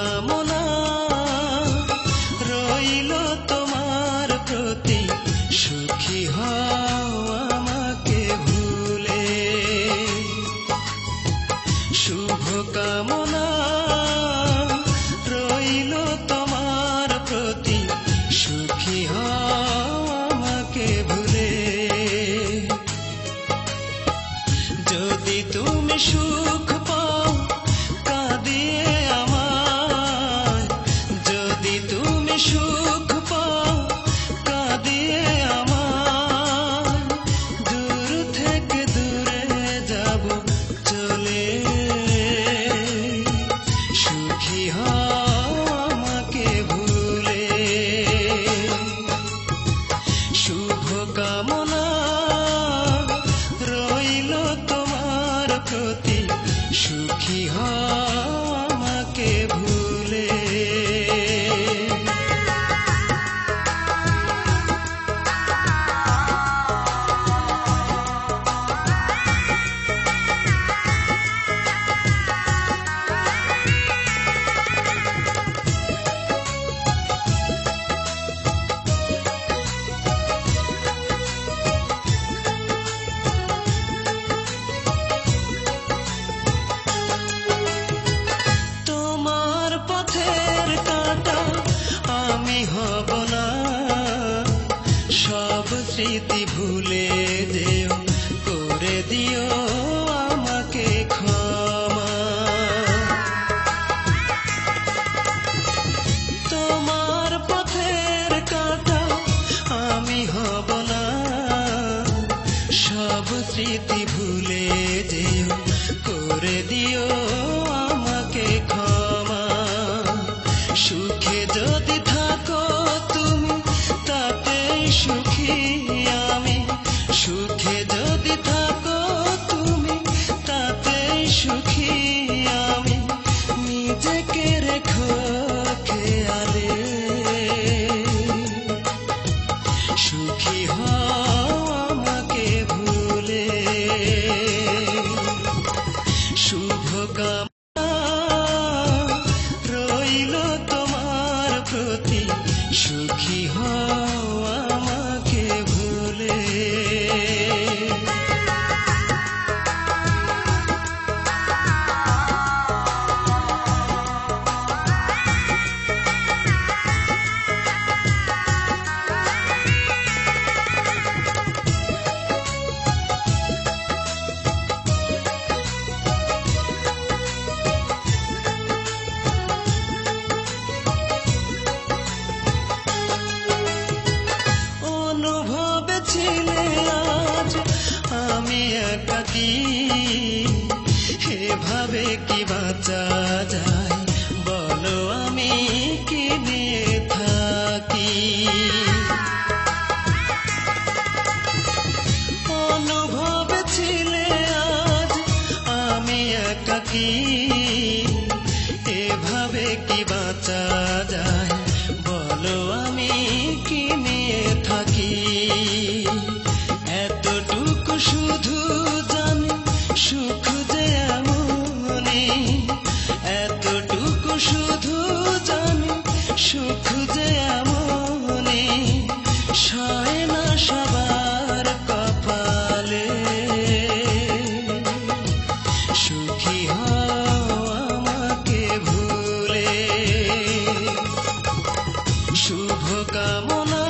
কামনা রইল তোমার প্রতি, সুখী হও আমাকে ভুলে। শুভ কামনা রইল তোমার প্রতি, সুখী হও আমাকে ভুলে। যদি তুমি সুখ পাও কাঁদিয়ে আমায়, যদি তুমি সুখ পাও কাঁদিয়ে আমায়, দূর থেকে দূরে যাব চলে। সুখী হও আমাকে ভুলে। শুভ কামনা রইল তোমার প্রতি, সুখী হও আমাকে ভুলে। তোমার পথের কাঁটা আমি হব না, সব স্মৃতি ভুলে যেও, করে দিও আমাকে ক্ষমা। তোমার পথের কাঁটা আমি হব না, সব স্মৃতি ভুলে যেও, করে দিও আমাকে ক্ষমা। সুখে যদি থাকো তুমি তাতেই সুখী আমি, সুখে যদি থাকো তুমি তাতেই সুখী আমি। নিজেকে রেখো খেয়ালে, সুখী হও আমাকে ভুলে। শুভ কামনা রইল তোমার প্রতি, সুখী হও আমাকে ভুলে। অনুভবে ছিলে আজ আমি একাকী, এভাবে কি বাঁচা যায় বলো, আমি কি নিয়ে থাকি। অনুভবে ছিলে আজ আমি একাকী, এভাবে কি বাঁচা যায় বলো, আমি কি নিয়ে থাকি। এতটুকু শুধু জানি সুখ যে এমনই, এতটুকু শুধু জানি সুখ যে এমনই, সয় না সবার কপালে। সুখী হও আমাকে ভুলে। শুভ কামনা